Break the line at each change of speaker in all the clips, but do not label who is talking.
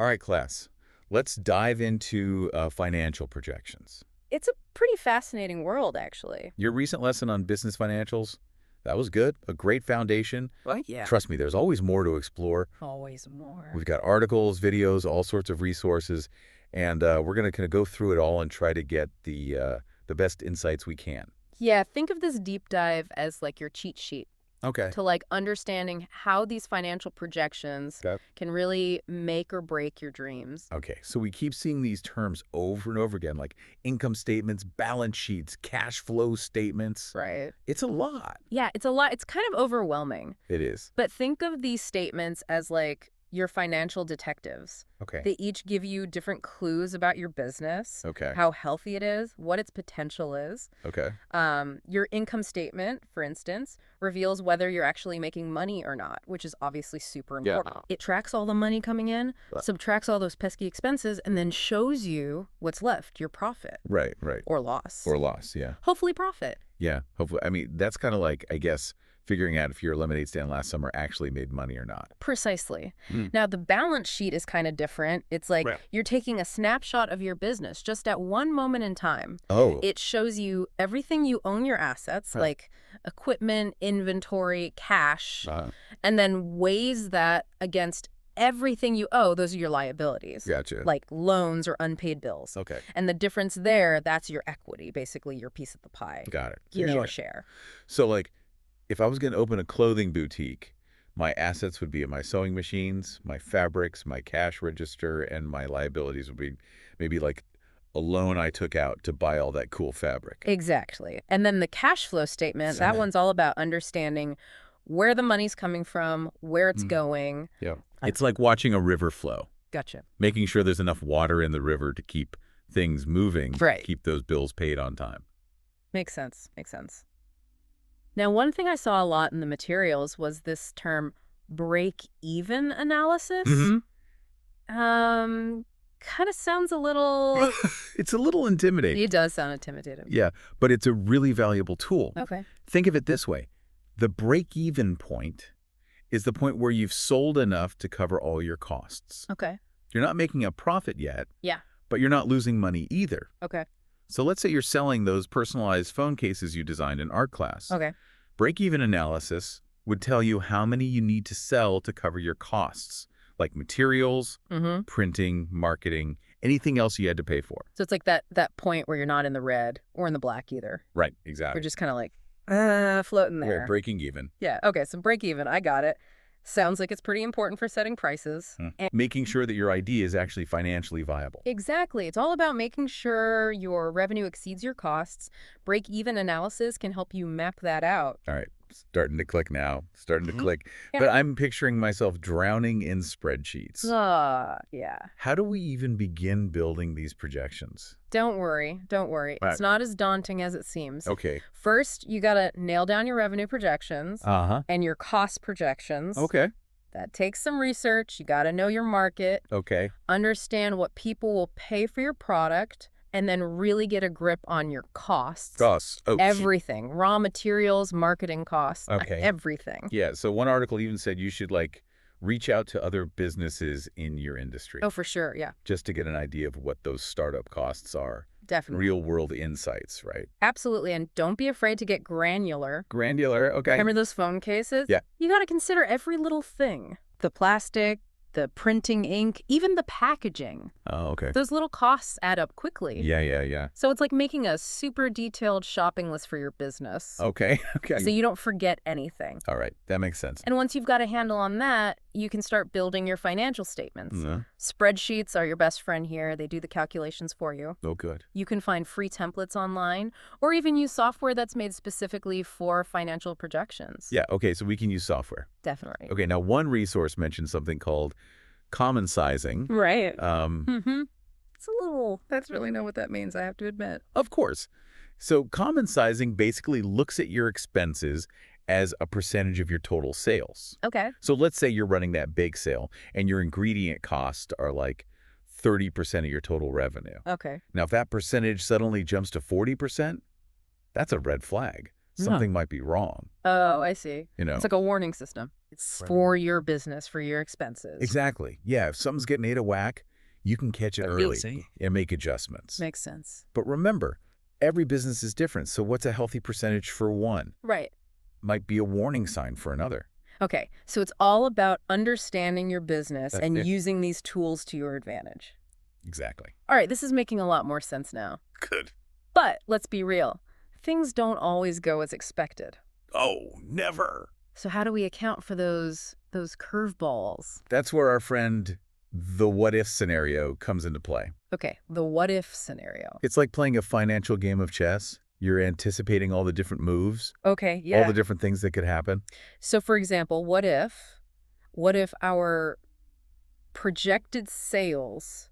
All right, class. Let's dive into financial projections.
It's a pretty fascinating world, actually.
Your recent lesson on business financials, that was good. A great foundation.
Well, yeah.
Trust me, there's always more to explore.
Always more.
We've got articles, videos, all sorts of resources, and we're going to kind of go through it all and try to get the best insights we can.
Yeah, think of this deep dive as like your cheat sheet
Okay.
to like understanding how these financial projections
Okay.
can really make or break your dreams.
Okay, so we keep seeing these terms over and over again, like income statements, balance sheets, cash flow statements.
Right.
It's a lot.
Yeah, it's a lot. It's kind of overwhelming.
It is.
But think of these statements as like your financial detectives.
Okay.
They each give you different clues about your business,
Okay.
how healthy it is, what its potential is.
Okay.
Your income statement, for instance, reveals whether you're actually making money or not, which is obviously super
Yeah.
important. It tracks all the money coming in, subtracts all those pesky expenses, and then shows you what's left, your profit
Right, right.
or loss.
Or loss, yeah.
Hopefully profit.
Yeah, hopefully. I mean, that's kind of like, I guess, figuring out if your lemonade stand last summer actually made money or not.
Precisely.
Mm.
Now, the balance sheet is kind of different. It's like
Right.
you're taking a snapshot of your business just at one moment in time.
Oh.
It shows you everything you own, your assets,
Huh.
like equipment, inventory, cash,
Uh,
and then weighs that against everything you owe. Those are your liabilities,
gotcha.
like loans or unpaid bills.
Okay,
And the difference there, that's your equity, basically your piece of the pie,
got it.
your share.
So, like, if I was going to open a clothing boutique, my assets would be my sewing machines, my fabrics, my cash register, and my liabilities would be maybe like a loan I took out to buy all that cool fabric.
Exactly. And then the cash flow statement, that one's all about understanding where the money's coming from, where it's going.
Yeah. It's like watching a river flow,
Gotcha.
making sure there's enough water in the river to keep things moving,
Right.
keep those bills paid on time.
Makes sense. Makes sense. Now, one thing I saw a lot in the materials was this term break-even analysis. Kind of sounds a little...
It's a little intimidating.
It does sound intimidating.
Yeah, but it's a really valuable tool.
Okay.
Think of it this way. The break-even point is the point where you've sold enough to cover all your costs.
Okay.
You're not making a profit yet,
Yeah.
but you're not losing money either.
Okay.
So let's say you're selling those personalized phone cases you designed in art class.
Okay.
Break-even analysis would tell you how many you need to sell to cover your costs, like materials,
Mm-hmm.
printing, marketing, anything else you had to pay for.
So it's like that point where you're not in the red or in the black either.
Right, exactly.
We're just kind of like floating there.
Right, breaking even.
Yeah. Okay. So break even. I got it. Sounds like it's pretty important for setting prices. And
Making sure that your idea is actually financially viable.
exactly. It's all about making sure your revenue exceeds your costs. Break even analysis can help you map that out.
All right, starting to click now, starting to click.
Yeah.
But I'm picturing myself drowning in spreadsheets.
Yeah.
How do we even begin building these projections?
Don't worry. Don't worry.
Right.
It's not as daunting as it seems.
Okay.
First, you got to nail down your revenue projections
Uh-huh.
and your cost projections.
Okay.
That takes some research. You got to know your market,
Okay.
understand what people will pay for your product, and then really get a grip on your costs.
Costs. Oh, shoot.
Everything. Raw materials, marketing costs,
Okay.
everything.
Yeah, so one article even said you should, like, reach out to other businesses in your industry
Oh, for sure. Yeah,
just to get an idea of what those startup costs are.
definitely.
Real-world insights, right?
Absolutely. And don't be afraid to get granular.
Granular, okay.
Remember those phone cases?
Yeah.
You got to consider every little thing. The plastic, the printing ink, even the packaging.
Oh, okay.
Those little costs add up quickly.
Yeah.
So it's like making a super detailed shopping list for your business.
Okay, okay.
So you don't forget anything.
All right, that makes sense.
And once you've got a handle on that, you can start building your financial statements.
Mhm.
Spreadsheets are your best friend here. They do the calculations for you.
Oh, good.
You can find free templates online or even use software that's made specifically for financial projections.
Yeah, okay, so we can use software.
Definitely.
Okay, now one resource mentioned something called common sizing.
Right.
Mm-hmm.
It's a little, that's really not what that means, I have to admit.
Of course. So common sizing basically looks at your expenses as a percentage of your total sales.
Okay.
So let's say you're running that bake sale and your ingredient costs are like 30% of your total revenue.
Okay.
Now, if that percentage suddenly jumps to 40%, that's a red flag. something might be wrong,
Oh, I see.
you know?
It's like a warning system. It's
Right.
for your business, for your expenses.
Exactly. Yeah, if something's getting hit a whack, you can catch it early
Easy.
and make adjustments.
Makes sense.
But remember, every business is different, so what's a healthy percentage for one
Right.
might be a warning sign for another.
Okay, so it's all about understanding your business
That's
and
it.
using these tools to your advantage.
Exactly.
All right, this is making a lot more sense now.
Good.
But let's be real. Things don't always go as expected.
Oh, never.
So how do we account for those curveballs?
That's where our friend, the what if scenario comes into play.
Okay, the what if scenario.
It's like playing a financial game of chess. You're anticipating all the different moves,
Okay,
all
yeah.
the different things that could happen.
So for example, what if our projected sales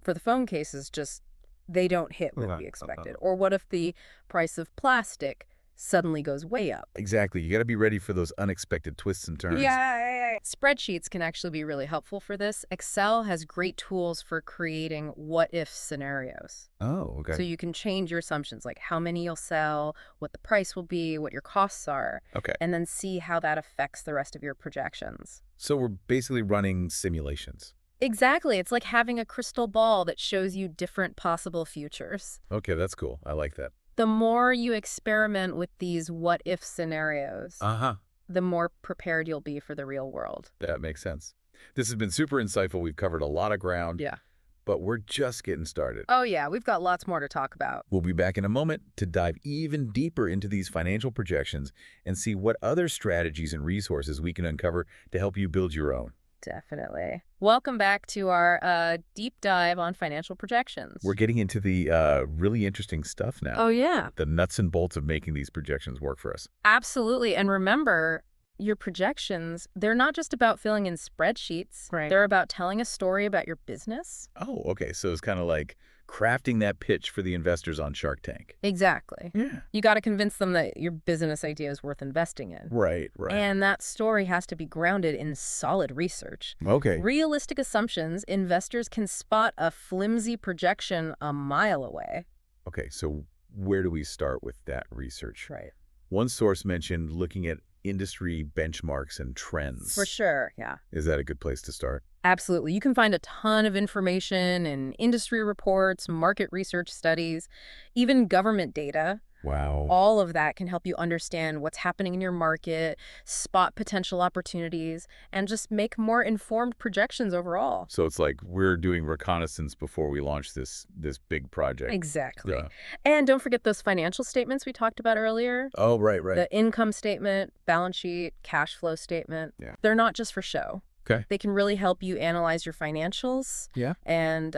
for the phone cases just they don't hit what we expected? Or what if the price of plastic suddenly goes way up?
Exactly. You got to be ready for those unexpected twists and turns.
Yeah. Spreadsheets can actually be really helpful for this. Excel has great tools for creating what-if scenarios.
Oh, okay.
So you can change your assumptions, like how many you'll sell, what the price will be, what your costs are,
Okay.
and then see how that affects the rest of your projections.
So we're basically running simulations.
Exactly. It's like having a crystal ball that shows you different possible futures.
Okay, that's cool. I like that.
The more you experiment with these what-if scenarios,
Uh-huh.
the more prepared you'll be for the real world.
That makes sense. This has been super insightful. We've covered a lot of ground,
Yeah.
but we're just getting started.
Oh, yeah. We've got lots more to talk about.
We'll be back in a moment to dive even deeper into these financial projections and see what other strategies and resources we can uncover to help you build your own.
Definitely. Welcome back to our deep dive on financial projections.
We're getting into the really interesting stuff now.
Oh, yeah.
The nuts and bolts of making these projections work for us.
Absolutely. And remember, your projections, they're not just about filling in spreadsheets.
Right.
They're about telling a story about your business.
Oh, okay. So it's kind of like crafting that pitch for the investors on Shark Tank.
Exactly.
Yeah.
You got to convince them that your business idea is worth investing in.
Right.
And that story has to be grounded in solid research.
Okay.
Realistic assumptions, investors can spot a flimsy projection a mile away.
Okay. So where do we start with that research?
Right.
One source mentioned looking at industry benchmarks and trends.
For sure, yeah.
Is that a good place to start?
Absolutely. You can find a ton of information in industry reports, market research studies, even government data.
Wow.
All of that can help you understand what's happening in your market, spot potential opportunities, and just make more informed projections overall.
So it's like we're doing reconnaissance before we launch this big project.
Exactly.
Yeah.
And don't forget those financial statements we talked about earlier.
Oh, right.
The income statement, balance sheet, cash flow statement.
Yeah.
They're not just for show.
Okay.
They can really help you analyze your financials.
Yeah.
And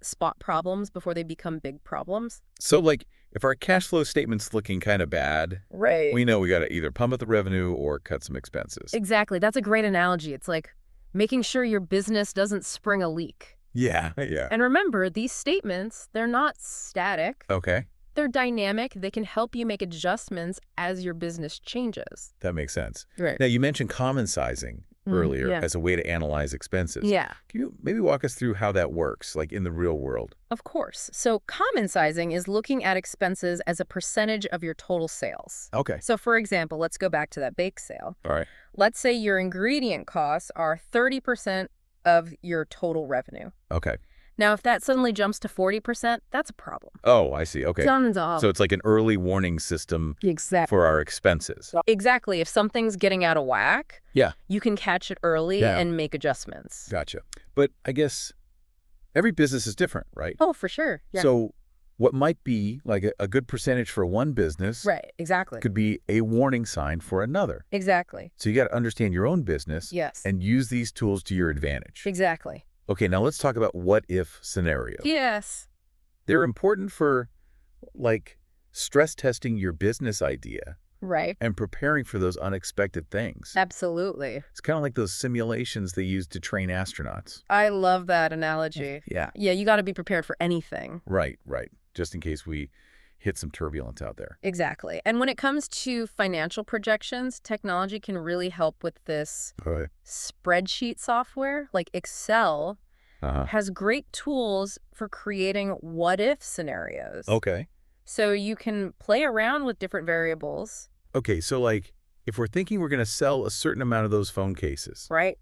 spot problems before they become big problems.
So like if our cash flow statement's looking kind of bad,
Right.
we know we got to either pump up the revenue or cut some expenses.
Exactly. That's a great analogy. It's like making sure your business doesn't spring a leak.
Yeah.
And remember, these statements, they're not static.
Okay.
They're dynamic. They can help you make adjustments as your business changes.
That makes sense.
Right.
Now, you mentioned common sizing earlier
yeah.
as a way to analyze expenses.
Yeah.
Can you maybe walk us through how that works, like in the real world?
Of course. So common sizing is looking at expenses as a percentage of your total sales.
Okay.
So for example, let's go back to that bake sale.
All right.
Let's say your ingredient costs are 30% of your total revenue.
Okay.
Now, if that suddenly jumps to 40%, that's a problem.
Oh, I see. Okay.
Sounds off.
So it's like an early warning system
Exactly.
for our expenses.
Exactly. If something's getting out of whack,
Yeah.
you can catch it early
Yeah.
and make adjustments.
Gotcha. But I guess every business is different, right?
Oh, for sure. Yeah.
So what might be like a good percentage for one business
Right. Exactly.
could be a warning sign for another.
Exactly.
So you got to understand your own business
Yes.
and use these tools to your advantage.
Exactly.
Okay, now let's talk about what-if scenarios.
Yes.
They're important for, like, stress testing your business idea
Right.
and preparing for those unexpected things.
Absolutely.
It's kind of like those simulations they use to train astronauts.
I love that analogy.
Yeah.
Yeah, you got to be prepared for anything.
Right. Just in case we hit some turbulence out there.
Exactly. And when it comes to financial projections, technology can really help with this.
Right.
Spreadsheet software like Excel
Uh-huh.
has great tools for creating what-if scenarios.
Okay.
So you can play around with different variables
Okay, so like if we're thinking we're going to sell a certain amount of those phone cases,
right?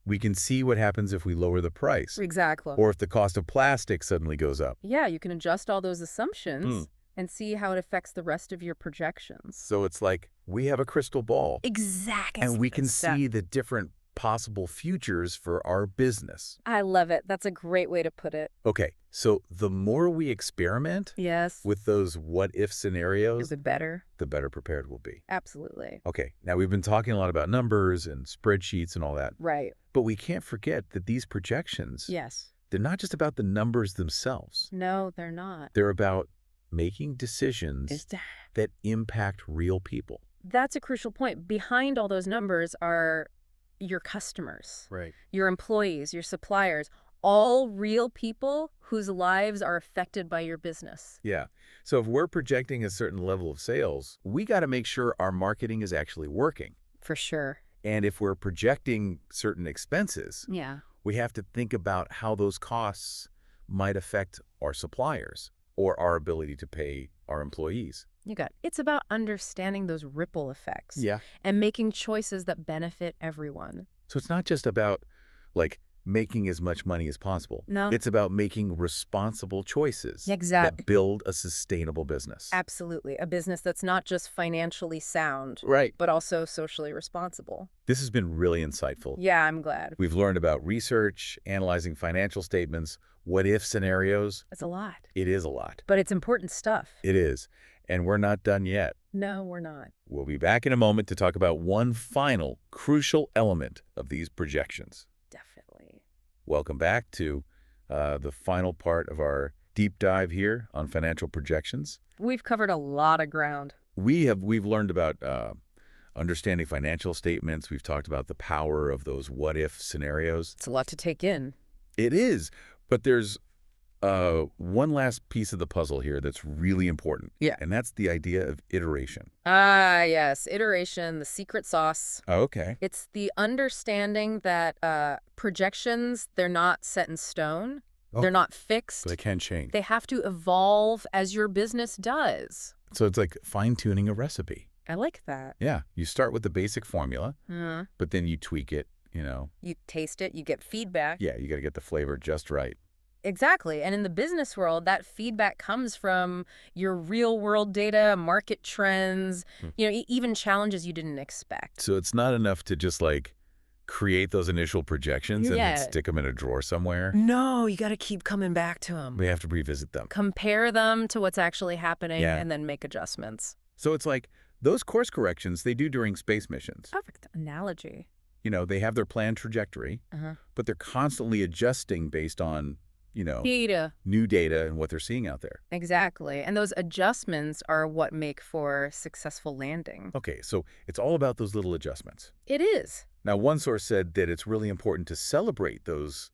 we can see what happens if we lower the price
Exactly.
or if the cost of plastic suddenly goes up.
Yeah, you can adjust all those
Hmm.
assumptions and see how it affects the rest of your projections.
So it's like we have a crystal ball
Exactly.
and we can see the different possible futures for our business.
I love it. That's a great way to put it.
Okay, so the more we experiment
Yes.
with those what-if scenarios,
The better.
the better prepared we'll be.
Absolutely.
Okay, now we've been talking a lot about numbers and spreadsheets and all that,
Right.
but we can't forget that these projections,
Yes.
they're not just about the numbers themselves.
No, they're not.
They're about making decisions that impact real people.
That's a crucial point. Behind all those numbers are your customers,
Right.
your employees, your suppliers, all real people whose lives are affected by your business.
Yeah. So if we're projecting a certain level of sales, we got to make sure our marketing is actually working.
For sure.
And if we're projecting certain expenses,
Yeah.
we have to think about how those costs might affect our suppliers or our ability to pay our employees.
It's about understanding those ripple effects.
Yeah.
And making choices that benefit everyone.
So it's not just about like making as much money as possible.
No.
It's about making responsible choices
Exactly.
that build a sustainable business.
Absolutely. A business that's not just financially sound,
Right.
but also socially responsible.
This has been really insightful.
Yeah, I'm glad.
We've learned about research, analyzing financial statements, what-if scenarios.
It's a lot.
It is a lot.
But it's important stuff.
It is. And we're not done yet.
No, we're not.
We'll be back in a moment to talk about one final crucial element of these projections.
Definitely.
Welcome back to the final part of our deep dive here on financial projections.
We've covered a lot of ground.
We've learned about understanding financial statements. We've talked about the power of those what-if scenarios.
It's a lot to take in.
It is, but there's one last piece of the puzzle here that's really important.
Yeah.
And that's the idea of iteration.
Ah, yes. Iteration, the secret sauce.
Oh, okay.
It's the understanding that projections, they're not set in stone.
Oh.
They're not fixed.
They can change.
They have to evolve as your business does.
So it's like fine-tuning a recipe.
I like that.
Yeah. You start with the basic formula, but then you tweak it,
You taste it, you get feedback.
Yeah, you got to get the flavor just right.
Exactly. And in the business world, that feedback comes from your real world data, market trends, even challenges you didn't expect.
So it's not enough to just like create those initial projections and then stick them in a drawer somewhere.
No, you got to keep coming back to them.
We have to revisit them.
Compare them to what's actually happening
Yeah.
and then make adjustments.
So it's like those course corrections they do during space missions.
Perfect analogy.
They have their planned trajectory, but they're constantly adjusting based on,
Data.
new data and what they're seeing out there.
Exactly. And those adjustments are what make for successful landing.
Okay, so it's all about those little adjustments.
It is.
Now, one source said that it's really important to celebrate those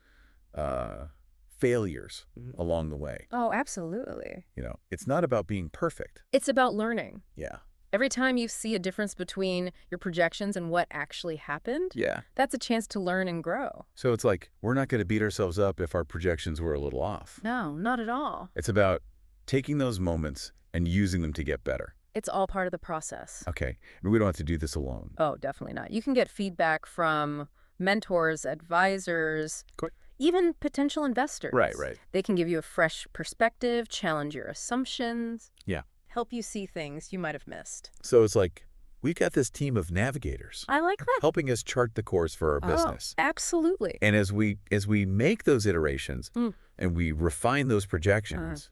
failures along the way.
Oh, absolutely.
It's not about being perfect.
It's about learning.
Yeah.
Every time you see a difference between your projections and what actually happened,
Yeah.
that's a chance to learn and grow.
So it's like we're not going to beat ourselves up if our projections were a little off.
No, not at all.
It's about taking those moments and using them to get better.
It's all part of the process.
Okay. And we don't have to do this alone.
Oh, definitely not. You can get feedback from mentors, advisors,
Good.
even potential investors.
Right.
They can give you a fresh perspective, challenge your assumptions.
Yeah.
Help you see things you might have missed.
So it's like we've got this team of navigators
I like that.
helping us chart the course for our business.
Oh, absolutely.
And as we make those iterations and we refine those projections,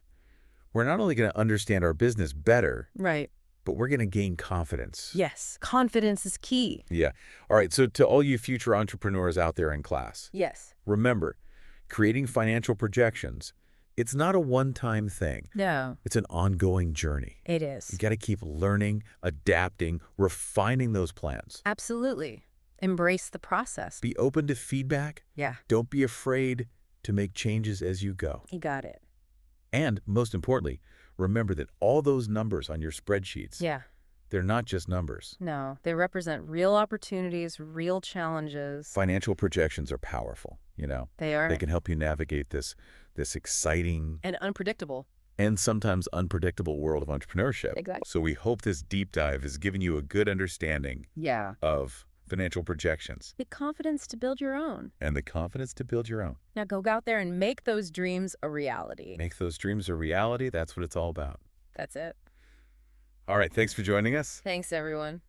we're not only going to understand our business better,
Right.
but we're going to gain confidence.
Yes. Confidence is key.
Yeah. All right. So to all you future entrepreneurs out there in class,
Yes.
remember, creating financial projections, it's not a one-time thing.
No,
It's an ongoing journey.
it is.
You got to keep learning, adapting, refining those plans.
Absolutely. Embrace the process.
Be open to feedback.
Yeah,
Don't be afraid to make changes as you go.
you got it.
And most importantly, remember that all those numbers on your spreadsheets,
Yeah.
they're not just numbers.
No, they represent real opportunities, real challenges.
Financial projections are powerful,
They are.
They can help you navigate this exciting
and unpredictable.
and sometimes unpredictable world of entrepreneurship.
Exactly.
So we hope this deep dive has given you a good understanding
Yeah.
of financial projections
The confidence to build your own.
and the confidence to build your own.
Now go out there and make those dreams a reality.
Make those dreams a reality. That's what it's all about.
That's it.
All right. Thanks for joining us.
Thanks, everyone.